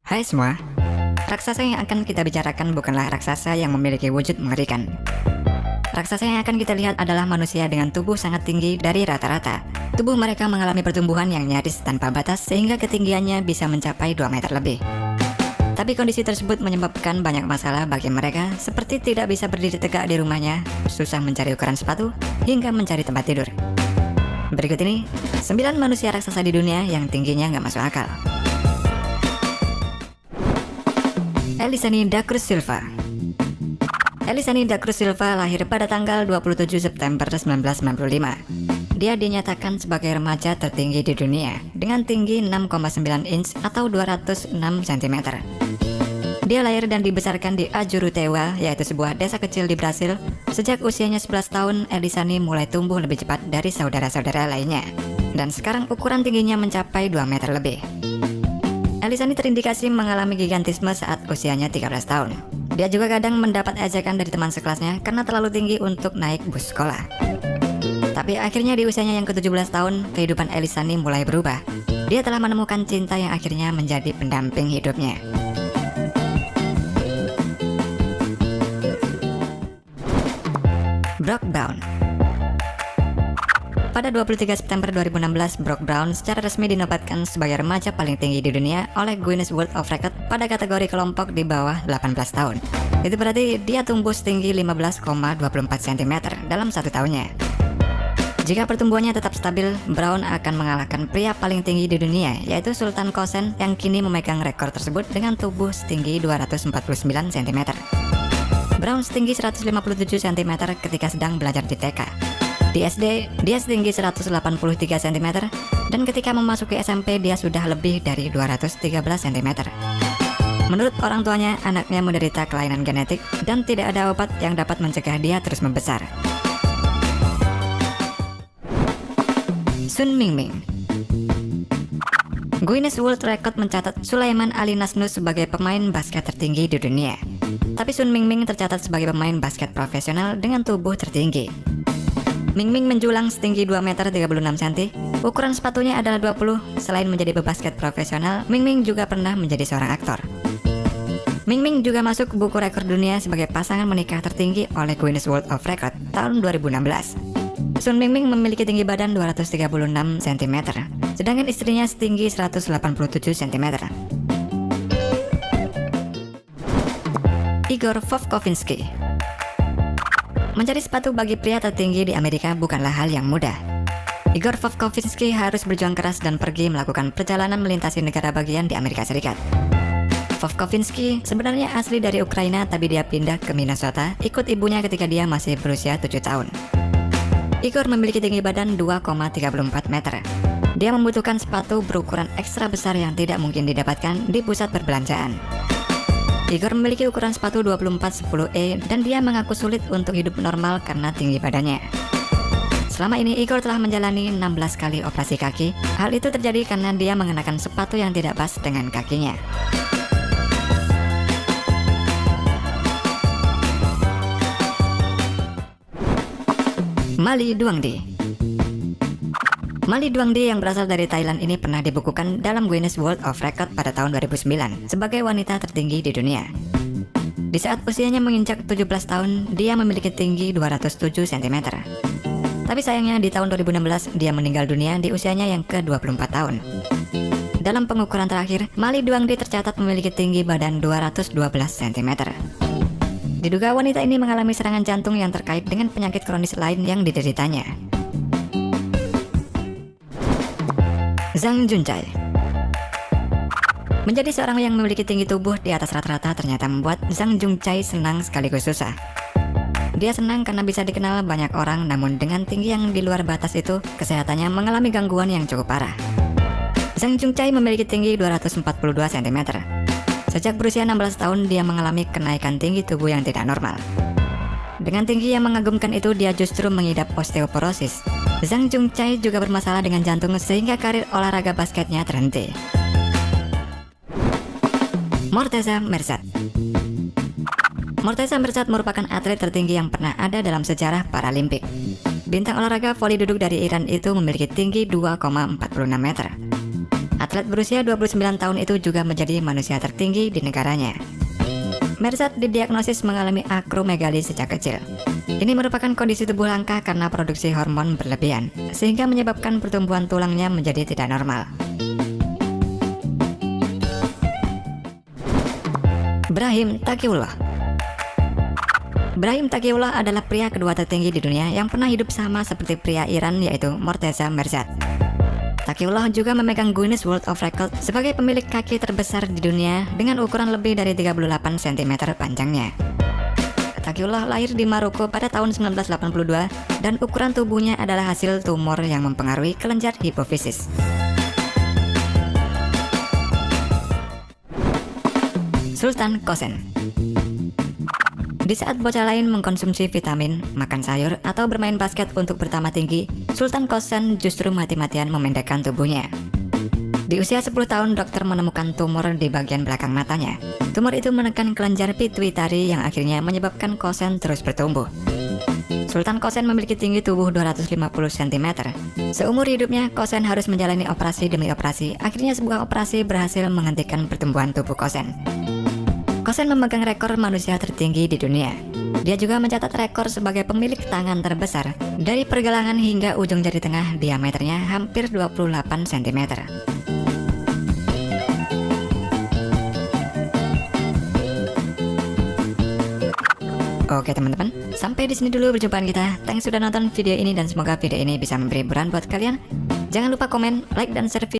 Hai semua, raksasa yang akan kita bicarakan bukanlah raksasa yang memiliki wujud mengerikan. Raksasa yang akan kita lihat adalah manusia dengan tubuh sangat tinggi dari rata-rata. Tubuh mereka mengalami pertumbuhan yang nyaris tanpa batas sehingga ketinggiannya bisa mencapai 2 meter lebih. Tapi kondisi tersebut menyebabkan banyak masalah bagi mereka, seperti tidak bisa berdiri tegak di rumahnya, susah mencari ukuran sepatu, hingga mencari tempat tidur. Berikut ini, 9 manusia raksasa di dunia yang tingginya nggak masuk akal. Elisani da Cruz Silva. Elisani da Cruz Silva lahir pada tanggal 27 September 1995. Dia dinyatakan sebagai remaja tertinggi di dunia dengan tinggi 6,9 inch atau 206 cm. Dia lahir dan dibesarkan di Ajurutewa, yaitu sebuah desa kecil di Brasil. Sejak usianya 11 tahun, Elisani mulai tumbuh lebih cepat dari saudara-saudara lainnya. Dan sekarang ukuran tingginya mencapai 2 meter lebih. Elisani terindikasi mengalami gigantisme saat usianya 13 tahun. Dia juga kadang mendapat ejekan dari teman sekelasnya karena terlalu tinggi untuk naik bus sekolah. Tapi akhirnya di usianya yang ke-17 tahun, kehidupan Elisani mulai berubah. Dia telah menemukan cinta yang akhirnya menjadi pendamping hidupnya. Brock Brown. Pada 23 September 2016, Brock Brown secara resmi dinobatkan sebagai remaja paling tinggi di dunia oleh Guinness World of Record pada kategori kelompok di bawah 18 tahun. Itu berarti dia tumbuh setinggi 15,24 cm dalam 1 tahunnya. Jika pertumbuhannya tetap stabil, Brown akan mengalahkan pria paling tinggi di dunia, yaitu Sultan Kosen yang kini memegang rekor tersebut dengan tubuh setinggi 249 cm. Brown setinggi 157 cm ketika sedang belajar di TK. Di SD, dia setinggi 183 cm, dan ketika memasuki SMP dia sudah lebih dari 213 cm. Menurut orang tuanya, anaknya menderita kelainan genetik dan tidak ada obat yang dapat mencegah dia terus membesar. Sun Mingming. Guinness World Record mencatat Sulaiman Ali Nasnus sebagai pemain basket tertinggi di dunia. Tapi Sun Mingming tercatat sebagai pemain basket profesional dengan tubuh tertinggi. Mingming menjulang setinggi 2 meter 36 cm. Ukuran sepatunya adalah 20. Selain menjadi pebasket profesional, Mingming juga pernah menjadi seorang aktor. Mingming juga masuk buku rekor dunia sebagai pasangan menikah tertinggi oleh Guinness World of Record tahun 2016. Sun Mingming memiliki tinggi badan 236 cm, sedangkan istrinya setinggi 187 cm. Igor Vovkovinsky. Mencari sepatu bagi pria tertinggi di Amerika bukanlah hal yang mudah. Igor Vovkovinsky harus berjuang keras dan pergi melakukan perjalanan melintasi negara bagian di Amerika Serikat. Vovkovinsky sebenarnya asli dari Ukraina, tapi dia pindah ke Minnesota ikut ibunya ketika dia masih berusia 7 tahun. Igor memiliki tinggi badan 2,34 meter. Dia membutuhkan sepatu berukuran ekstra besar yang tidak mungkin didapatkan di pusat perbelanjaan. Igor memiliki ukuran sepatu 2410E dan dia mengaku sulit untuk hidup normal karena tinggi badannya. Selama ini Igor telah menjalani 16 kali operasi kaki. Hal itu terjadi karena dia mengenakan sepatu yang tidak pas dengan kakinya. Mali Duangdi. Mali Duangdi yang berasal dari Thailand ini pernah dibukukan dalam Guinness World of Record pada tahun 2009 sebagai wanita tertinggi di dunia. Di saat usianya menginjak 17 tahun, dia memiliki tinggi 207 cm. Tapi sayangnya di tahun 2016 dia meninggal dunia di usianya yang ke-24 tahun. Dalam pengukuran terakhir, Mali Duangdi tercatat memiliki tinggi badan 212 cm. Diduga wanita ini mengalami serangan jantung yang terkait dengan penyakit kronis lain yang dideritanya. Zhang Junchai. Menjadi seorang yang memiliki tinggi tubuh di atas rata-rata ternyata membuat Zhang Junchai senang sekaligus susah. Dia senang karena bisa dikenal banyak orang, namun dengan tinggi yang di luar batas itu, kesehatannya mengalami gangguan yang cukup parah. Zhang Junchai memiliki tinggi 242 cm. Sejak berusia 16 tahun, dia mengalami kenaikan tinggi tubuh yang tidak normal. Dengan tinggi yang mengagumkan itu, dia justru mengidap osteoporosis. Zhang Junchai juga bermasalah dengan jantung sehingga karir olahraga basketnya terhenti. Morteza Mersadt. Morteza Mersadt merupakan atlet tertinggi yang pernah ada dalam sejarah Paralimpik. Bintang olahraga voli duduk dari Iran itu memiliki tinggi 2,46 meter. Atlet berusia 29 tahun itu juga menjadi manusia tertinggi di negaranya. Merzad didiagnosis mengalami akromegali sejak kecil. Ini merupakan kondisi tubuh langka karena produksi hormon berlebihan, sehingga menyebabkan pertumbuhan tulangnya menjadi tidak normal. Brahim Taqiyullah. Brahim Taqiyullah adalah pria kedua tertinggi di dunia yang pernah hidup sama seperti pria Iran, yaitu Morteza Merzad. Taqiyullah juga memegang Guinness World of Record sebagai pemilik kaki terbesar di dunia dengan ukuran lebih dari 38 cm panjangnya. Taqiyullah lahir di Maroko pada tahun 1982 dan ukuran tubuhnya adalah hasil tumor yang mempengaruhi kelenjar hipofisis. Sultan Qasim. Di saat bocah lain mengkonsumsi vitamin, makan sayur, atau bermain basket untuk bertambah tinggi, Sultan Qasim justru mati-matian memendekkan tubuhnya. Di usia 10 tahun, dokter menemukan tumor di bagian belakang matanya. Tumor itu menekan kelenjar pituitari yang akhirnya menyebabkan Qasim terus bertumbuh. Sultan Qasim memiliki tinggi tubuh 250 cm. Seumur hidupnya, Qasim harus menjalani operasi demi operasi. Akhirnya sebuah operasi berhasil menghentikan pertumbuhan tubuh Qasim. Qasim memegang rekor manusia tertinggi di dunia. Dia juga mencatat rekor sebagai pemilik tangan terbesar. Dari pergelangan hingga ujung jari tengah, diameternya hampir 28 cm. Oke teman-teman, sampai di sini dulu perjumpaan kita. Thanks sudah nonton video ini dan semoga video ini bisa memberi hiburan buat kalian. Jangan lupa komen, like, dan share video